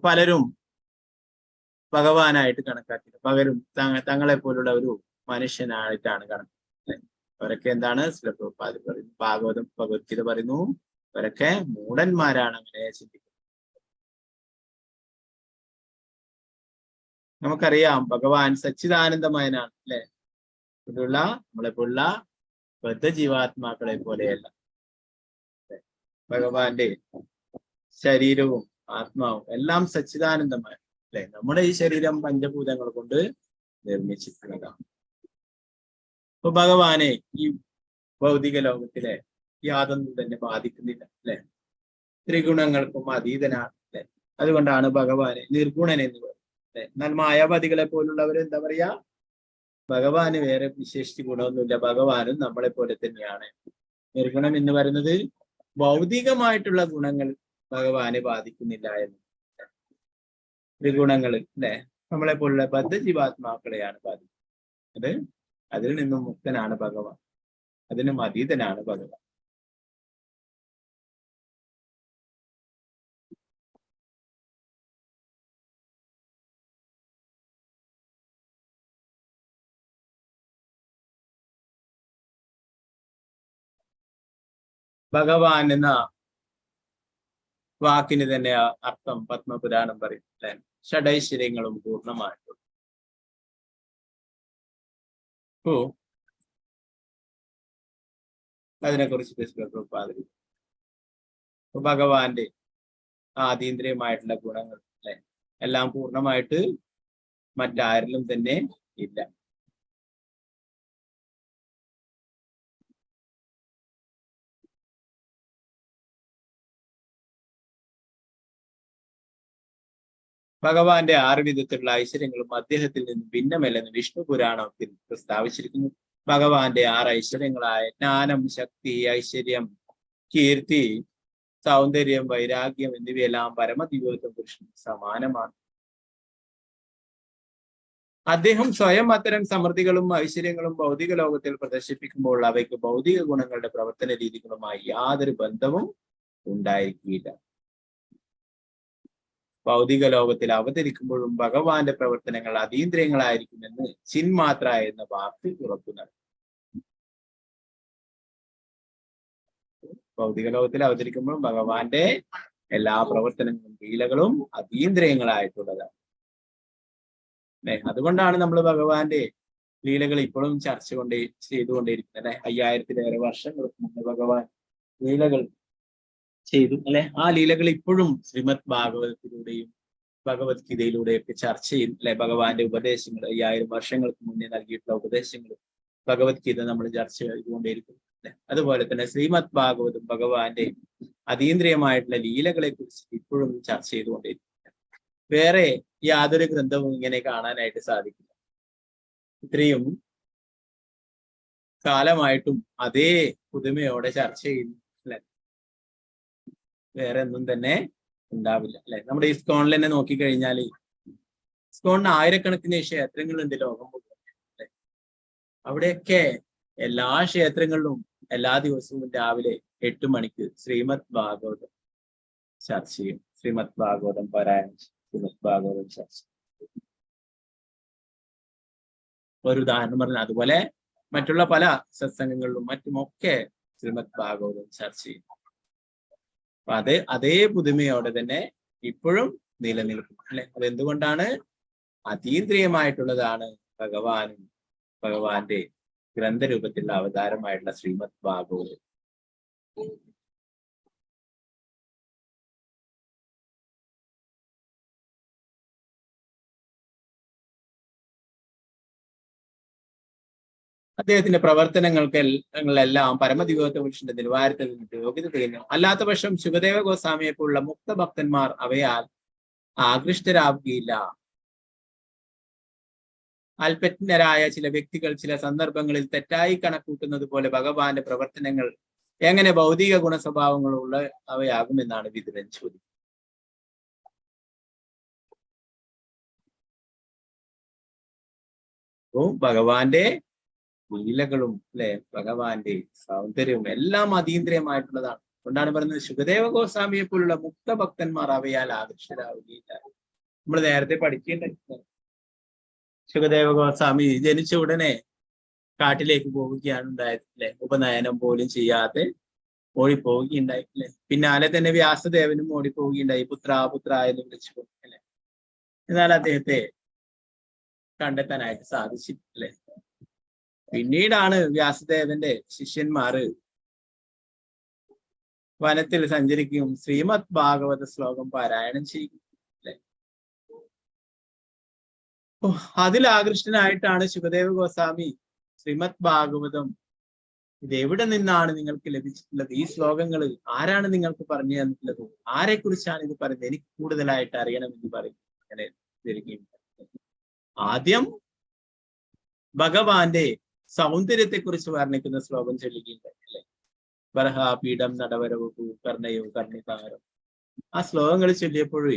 പലരും ഭഗവാനായിട്ട് കണക്കാക്കിയത്, പകരം തങ്ങളെ പോലുള്ള ഒരു മനുഷ്യനായിട്ടാണ് കണക്കാക്കുന്നത്. അവരൊക്കെ എന്താണ് പ്രഭുപാദർ പറയുന്നു, ഭഗവത്ഗീത പറയുന്നു, അവരൊക്കെ മൂഢന്മാരാണ് അങ്ങനെ ചിന്തിക്കുന്നത്. നമുക്കറിയാം ഭഗവാൻ സച്ചിദാനന്ദമയനാണ് അല്ലെ. ഇവിടെയുള്ള നമ്മളെപ്പോലുള്ള ബദ്ധജീവാത്മാക്കളെ പോലെയല്ല. ഭഗവാന്റെ ശരീരവും ആത്മാവും എല്ലാം സച്ചിദാനന്ദമായ അല്ലെ. നമ്മുടെ ഈ ശരീരം പഞ്ചഭൂതങ്ങൾ കൊണ്ട് നിർമ്മിച്ചിട്ടുള്ളതാണ്. അപ്പൊ ഭഗവാനെ ഈ ഭൗതിക ലോകത്തിലെ യാതൊന്നും തന്നെ ബാധിക്കുന്നില്ല അല്ലെ. ത്രിഗുണങ്ങൾക്കും അതീതനാണ് അല്ലെ. അതുകൊണ്ടാണ് ഭഗവാനെ നിർഗുണൻ എന്ന് പറയുന്നത് അല്ലെ. എന്നാൽ മായാവാദികളെ പോലുള്ളവർ എന്താ പറയാ, ഭഗവാന് വേറെ വിശേഷിച്ച് ഗുണമൊന്നുമില്ല, ഭഗവാനും നമ്മളെ പോലെ തന്നെയാണ്. നിർഗുണം എന്ന് പറയുന്നത് ഭൗതികമായിട്ടുള്ള ഗുണങ്ങൾ ഭഗവാനെ ബാധിക്കുന്നില്ല എന്ന്. ത്രിഗുണങ്ങൾ അല്ലെ നമ്മളെ പോലുള്ള ബദ്ധജീവാത്മാക്കളെയാണ് ബാധിക്കുന്നത്. അതിൽ നിന്നും മുക്തനാണ് ഭഗവാൻ, അതിനും അതീതനാണ് ഭഗവാൻ. ഭഗവാൻ എന്ന വാക്കിന് തന്നെ അർത്ഥം പത്മപുരാണം പറയും അല്ലെ, ഷഡൈശ്വര്യങ്ങളും പൂർണ്ണമായിട്ടും. അതിനെക്കുറിച്ച് ഭഗവാന്റെ ആതീന്ദ്രിയമായിട്ടുള്ള ഗുണങ്ങൾ അല്ലെ എല്ലാം പൂർണ്ണമായിട്ട് മറ്റാരിലും തന്നെ ഇല്ല. ഭഗവാന്റെ 6 വിധത്തിലുള്ള ഐശ്വര്യങ്ങളും അദ്ദേഹത്തിൽ നിന്ന് ഭിന്നമല്ലെന്ന് വിഷ്ണു പുരാണത്തിൽ പ്രസ്താവിച്ചിരിക്കുന്നു. ഭഗവാന്റെ 6 ഐശ്വര്യങ്ങളായ ജ്ഞാനം, ശക്തി, ഐശ്വര്യം, കീർത്തി, സൗന്ദര്യം, വൈരാഗ്യം എന്നിവയെല്ലാം പരമദിവ്യത്വ പുരുഷന് സമാനമാണ്. അദ്ദേഹം സ്വയം അത്തരം സമൃദ്ധികളും ഐശ്വര്യങ്ങളും ഭൗതിക ലോകത്തിൽ പ്രദർശിപ്പിക്കുമ്പോൾ അവയ്ക്ക് ഭൗതിക ഗുണങ്ങളുടെ പ്രവർത്തന രീതികളുമായി യാതൊരു ബന്ധവും ഉണ്ടായിരിക്കില്ല. ഭൗതിക ലോകത്തിൽ അവതരിക്കുമ്പോഴും ഭഗവാന്റെ പ്രവർത്തനങ്ങൾ അതീന്ദ്രിയങ്ങളായിരിക്കുമെന്ന് ചിന്മാത്ര എന്ന വാക്ക് ഉറപ്പു നൽകും. ഭൗതിക ലോകത്തിൽ അവതരിക്കുമ്പോഴും ഭഗവാന്റെ എല്ലാ പ്രവർത്തനങ്ങളും ലീലകളും അതീന്ദ്രിയങ്ങളായിട്ടുള്ളതാണ്. അതുകൊണ്ടാണ് നമ്മൾ ഭഗവാന്റെ ലീലകൾ ഇപ്പോഴും ചെയ്തുകൊണ്ടേയിരിക്കുന്നത് അല്ലെ. 5000-ലേറെ വർഷങ്ങൾക്ക് മുമ്പ് ഭഗവാൻ ലീലകൾ ചെയ്തു അല്ലെ. ആ ലീലകൾ ഇപ്പോഴും ശ്രീമദ് ഭാഗവതത്തിലൂടെയും ഭഗവത്ഗീതയിലൂടെയൊക്കെ ചർച്ച ചെയ്യും അല്ലെ. ഭഗവാന്റെ ഉപദേശങ്ങൾ 5000 വർഷങ്ങൾക്ക് മുന്നേ നൽകിയിട്ടുള്ള ഉപദേശങ്ങൾ ഭഗവത്ഗീത നമ്മൾ ചർച്ച ചെയ്തുകൊണ്ടേയിരിക്കും അല്ലെ. അതുപോലെ തന്നെ ശ്രീമദ് ഭാഗവതം ഭഗവാന്റെ അതീന്ദ്രിയമായിട്ടുള്ള ലീലകളെ കുറിച്ച് ഇപ്പോഴും ചർച്ച ചെയ്തുകൊണ്ടേയിരിക്കും. വേറെ യാതൊരു ഗ്രന്ഥവും ഇങ്ങനെ കാണാനായിട്ട് സാധിക്കില്ല. ഇത്രയും കാലമായിട്ടും അതേ പുതുമയോടെ ചർച്ച ചെയ്യുന്നു അല്ലെ. വേറെ ഒന്നും തന്നെ ഉണ്ടാവില്ല അല്ലെ. നമ്മുടെ ISKCON തന്നെ നോക്കിക്കഴിഞ്ഞാൽ ISKCON ആയിരക്കണക്കിന് ക്ഷേത്രങ്ങളുണ്ട് ലോകം മുഴുവൻ അല്ലെ. അവിടെയൊക്കെ എല്ലാ ക്ഷേത്രങ്ങളിലും എല്ലാ ദിവസവും രാവിലെ 8 മണിക്ക് ശ്രീമദ് ഭാഗവതം ചർച്ച ചെയ്യും. ശ്രീമദ് ഭാഗവതം പാരായണം, ശ്രീമദ് ഭാഗവതം ചർച്ച. ഒരു ഉദാഹരണം പറഞ്ഞാൽ അതുപോലെ മറ്റുള്ള പല സത്സംഗങ്ങളിലും മറ്റുമൊക്കെ ശ്രീമദ് ഭാഗവതം ചർച്ച ചെയ്യും. അപ്പൊ അതേ പുതുമയോടെ തന്നെ ഇപ്പോഴും നിലനിൽക്കും അല്ലെ. അതെന്തുകൊണ്ടാണ്? അതീന്ദ്രിയമായിട്ടുള്ളതാണ് ഭഗവാനും ഭഗവാന്റെ ഗ്രന്ഥരൂപത്തിലുള്ള അവതാരമായിട്ടുള്ള ശ്രീമദ് ഭാഗവതം. അദ്ദേഹത്തിന്റെ പ്രവർത്തനങ്ങളെല്ലാം പരമദിവ്യത്വ പുരുഷന്റെ നിലവാരത്തിൽ നിന്നിട്ട് യോഗ്യത ചെയ്യുന്നു. അല്ലാത്ത പക്ഷം ശുകദേവ ഗോസ്വാമിയെ പോലുള്ള മുക്തഭക്തന്മാർ അവയാൽ ആകൃഷ്ടരാവുകയില്ല. അല്പജ്ഞരായ ചില വ്യക്തികൾ ചില സന്ദർഭങ്ങളിൽ തെറ്റായി കണക്കൂട്ടുന്നത് പോലെ ഭഗവാന്റെ പ്രവർത്തനങ്ങൾ എങ്ങനെ ഭൗതിക ഗുണസ്വഭാവങ്ങളുള്ള അവയാകുമെന്നാണ് വിതുരൻ ചോദിക്കുന്നത്. ഭഗവാന്റെ ലീലകളും അല്ലെ, ഭഗവാന്റെ സൗന്ദര്യവും എല്ലാം അതീന്ദ്രിയമായിട്ടുള്ളതാണ്. അതുകൊണ്ടാണ് പറയുന്നത് ശുകദേവ ഗോസ്വാമിയെ പോലുള്ള മുക്തഭക്തന്മാർ അവയാൽ ആകർഷരാവുകയില്ല. നമ്മൾ നേരത്തെ പഠിക്കേണ്ട ശുകദേവ ഗോസ്വാമി ജനിച്ച ഉടനെ കാട്ടിലേക്ക് പോവുകയാണ് ഉണ്ടായത് അല്ലെ. ഉപനയനം പോലും ചെയ്യാതെ ഓടിപ്പോവുകയുണ്ടായില്ലേ. പിന്നാലെ തന്നെ വ്യാസദേവനും ഓടിപ്പോവുകയുണ്ടായി. പുത്ര എന്ന് വിളിച്ചു അല്ലെ. എന്നാൽ അദ്ദേഹത്തെ കണ്ടെത്താനായിട്ട് സാധിച്ചിട്ടില്ലേ. പിന്നീടാണ് വ്യാസദേവന്റെ ശിഷ്യന്മാര് വനത്തിൽ സഞ്ചരിക്കുകയും ശ്രീമദ് ഭാഗവത ശ്ലോകം പാരായണം ചെയ്യും അല്ലെ. അതിൽ ആകൃഷ്ടനായിട്ടാണ് ശുകദേവ ഗോസ്വാമി ശ്രീമദ് ഭാഗവതം ഇതെവിടെ നിന്നാണ് നിങ്ങൾക്ക് ലഭിച്ചിട്ടുള്ളത്, ഈ ശ്ലോകങ്ങൾ ആരാണ് നിങ്ങൾക്ക് പറഞ്ഞു തന്നിട്ടുള്ളത്, ആരെ കുറിച്ചാണ് ഇത് പറയുന്നത്, എനിക്ക് കൂടുതലായിട്ട് അറിയണമെന്ന് പറയും. അങ്ങനെ വരികയും ആദ്യം ഭഗവാന്റെ സൗന്ദര്യത്തെ കുറിച്ച് വർണ്ണിക്കുന്ന ശ്ലോകം ചൊല്ലുകയുണ്ടായി അല്ലെ. ബർഹാപീഠം നടവരവു കർണയോ കർണികാരം. ആ ശ്ലോകങ്ങൾ ചൊല്ലിയപ്പോഴേ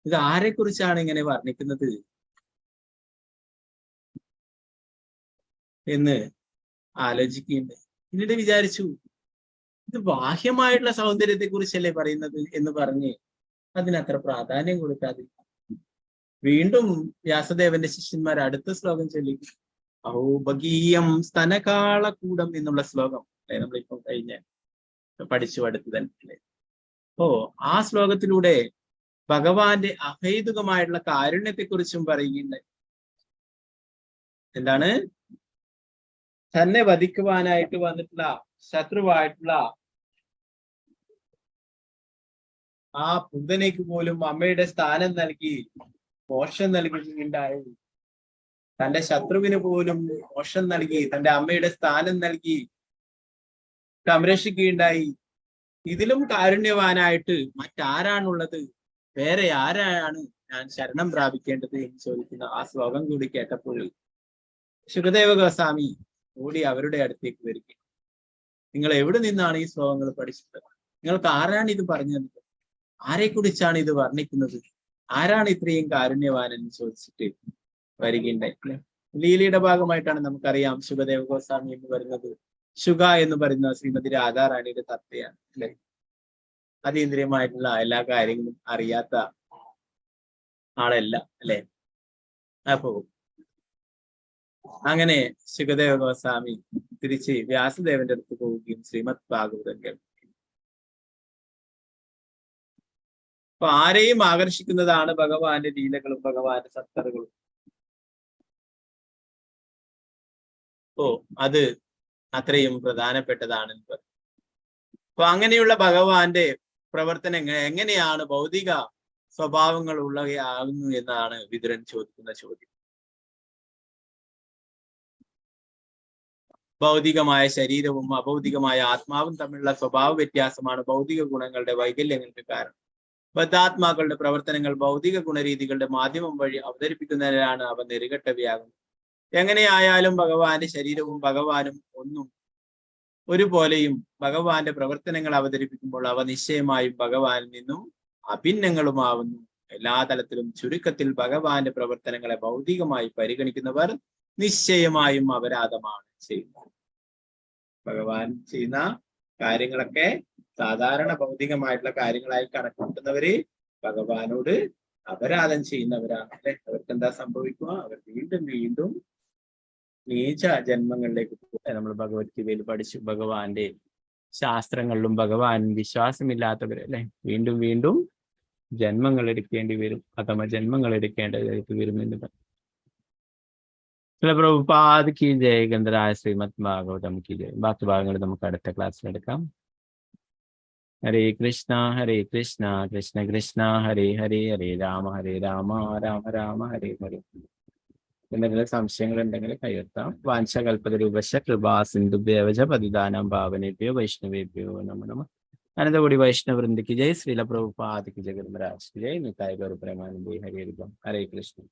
ഇത് ആരെ കുറിച്ചാണ് ഇങ്ങനെ വർണ്ണിക്കുന്നത് എന്ന് ആലോചിക്കുകയുണ്ടായി. പിന്നീട് വിചാരിച്ചു ഇത് ബാഹ്യമായിട്ടുള്ള സൗന്ദര്യത്തെ കുറിച്ചല്ലേ പറയുന്നത് എന്ന് പറഞ്ഞ് അതിനത്ര പ്രാധാന്യം കൊടുക്കാതെ വീണ്ടും വ്യാസദേവന്റെ ശിഷ്യന്മാർ അടുത്ത ശ്ലോകം ചൊല്ലി. ഔഭഗീയം സ്തനകാളകൂടം എന്നുള്ള ശ്ലോകം നമ്മളിപ്പം പഠിച്ചു അടുത്ത് തന്നെ. ആ ശ്ലോകത്തിലൂടെ ഭഗവാന്റെ അഹൈതുകമായിട്ടുള്ള കാരുണ്യത്തെ കുറിച്ചും പറയുകയുണ്ടായി. എന്താണ്? തന്നെ വധിക്കുവാനായിട്ട് വന്നിട്ടുള്ള ശത്രുവായിട്ടുള്ള ആ പുതനയ്ക്ക് പോലും അമ്മയുടെ സ്ഥാനം നൽകി മോക്ഷം നൽകുകയുണ്ടായി. തന്റെ ശത്രുവിന് പോലും മോക്ഷം നൽകി തന്റെ അമ്മയുടെ സ്ഥാനം നൽകി സംരക്ഷിക്കുകയുണ്ടായി. ഇതിലും കാരുണ്യവാനായിട്ട് മറ്റാരാണുള്ളത് വേറെ ആരാണ് ഞാൻ ശരണം പ്രാപിക്കേണ്ടത് എന്ന് ചോദിക്കുന്ന ആ ശ്ലോകം കൂടി കേട്ടപ്പോൾ ശുകദേവ ഗോസ്വാമി ഓടി അവരുടെ അടുത്തേക്ക് വരിക. നിങ്ങൾ എവിടെ നിന്നാണ് ഈ ശ്ലോകങ്ങൾ പഠിച്ചത്? നിങ്ങൾക്ക് ആരാണ് ഇത് പറഞ്ഞു തന്നത്? ആരെ കുറിച്ചാണ് ഇത് വർണ്ണിക്കുന്നത്? ആരാണ് ഇത്രയും കാരുണ്യവാൻ എന്ന് ചോദിച്ചിട്ട് വരികയുണ്ടായി. ലീലയുടെ ഭാഗമായിട്ടാണ് നമുക്കറിയാം ശുകദേവ ഗോസ്വാമി എന്ന് പറയുന്നത്. ശുഗ എന്ന് പറയുന്ന ശ്രീമതി രാധാറാണിയുടെ തത്തയാണ് അല്ലെ. അതീന്ദ്രിയമായിട്ടുള്ള എല്ലാ കാര്യങ്ങളും അറിയാത്ത ആളല്ല അല്ലെ. അപ്പോ അങ്ങനെ ശുകദേവ ഗോസ്വാമി തിരിച്ച് വ്യാസദേവന്റെ അടുത്ത് പോവുകയും ശ്രീമദ് ഭാഗവതം കേൾക്കുകയും. അപ്പൊ ആരെയും ആകർഷിക്കുന്നതാണ് ഭഗവാന്റെ ലീലകളും ഭഗവാന്റെ സത്തറുകളും. അത് അത്രയും പ്രധാനപ്പെട്ടതാണെന്ന് പറയും. അപ്പൊ അങ്ങനെയുള്ള ഭഗവാന്റെ പ്രവർത്തനങ്ങൾ എങ്ങനെയാണ് ഭൗതിക സ്വഭാവങ്ങൾ ഉള്ളവയാകുന്നു എന്നാണ് വിതുരൻ ചോദിക്കുന്ന ചോദ്യം. ഭൗതികമായ ശരീരവും അഭൗതികമായ ആത്മാവും തമ്മിലുള്ള സ്വഭാവ വ്യത്യാസമാണ് ഭൗതിക ഗുണങ്ങളുടെ വൈകല്യങ്ങൾക്ക് കാരണം. ബദ്ധാത്മാക്കളുടെ പ്രവർത്തനങ്ങൾ ഭൗതിക ഗുണരീതികളുടെ മാധ്യമം വഴി അവതരിപ്പിക്കുന്നതിനാണ് അവ നെറുകെട്ടവയാകുന്നത്. എങ്ങനെയായാലും ഭഗവാന്റെ ശരീരവും ഭഗവാനും ഒന്നും ഒരുപോലെയും ഭഗവാന്റെ പ്രവർത്തനങ്ങൾ അവതരിപ്പിക്കുമ്പോൾ അവ നിശ്ചയമായും ഭഗവാനിൽ നിന്നും അഭിന്നങ്ങളുമാവുന്നു. എല്ലാ തലത്തിലും ചുരുക്കത്തിൽ ഭഗവാന്റെ പ്രവർത്തനങ്ങളെ ഭൗതികമായി പരിഗണിക്കുന്നവർ നിശ്ചയമായും അപരാധമാണ് ചെയ്യുന്നത്. ഭഗവാൻ ചെയ്യുന്ന കാര്യങ്ങളൊക്കെ സാധാരണ ഭൗതികമായിട്ടുള്ള കാര്യങ്ങളായി കണക്കൂട്ടുന്നവര് ഭഗവാനോട് അപരാധം ചെയ്യുന്നവരാണ് അല്ലെ. അവർക്ക് എന്താ സംഭവിക്കുക? അവർ വീണ്ടും വീണ്ടും നീച ജന്മങ്ങളിലേക്ക് പോകും. നമ്മൾ ഭഗവത്ഗീതയിൽ പഠിച്ചു. ഭഗവാന്റെ ശാസ്ത്രങ്ങളിലും ഭഗവാൻ വിശ്വാസമില്ലാത്തവര് അല്ലെ വീണ്ടും വീണ്ടും ജന്മങ്ങൾ എടുക്കേണ്ടി വരും, അഥവാ ജന്മങ്ങൾ എടുക്കേണ്ടതായിട്ട് വരും എന്ന് പറഞ്ഞു. പ്രഭുപാദ് കി ജയ്, ഗന്ധരായ ശ്രീമദ് ഭാഗവതം കി ജയ്. ബാക്കി ഭാഗങ്ങൾ നമുക്ക് അടുത്ത ക്ലാസ്സിൽ എടുക്കാം. ഹരേ കൃഷ്ണ കൃഷ്ണ കൃഷ്ണ ഹരേ ഹരേ, ഹരേ രാമ രാമ രാമ ഹരേ ഹരേ. എന്തെങ്കിലും സംശയങ്ങൾ ഉണ്ടെങ്കിൽ കയ്യെത്താം. വാഞ്ചകൽപതരൂപശ്ച കൃപാ സിന്ധുഭ്യവച പതിതാനാം പാവനേഭ്യോ വൈഷ്ണവേഭ്യോ നമോ നമഃ. അനന്തകോടി വൈഷ്ണവൃന്ദ കി ജയ്. ശ്രീല പ്രഭുപാദ് കി ജയ്. ഗുരുമരാജ് കി ജയ്. നിതായ ഗൗര പ്രേമാനന്ദേ. ഹരേ കൃഷ്ണ.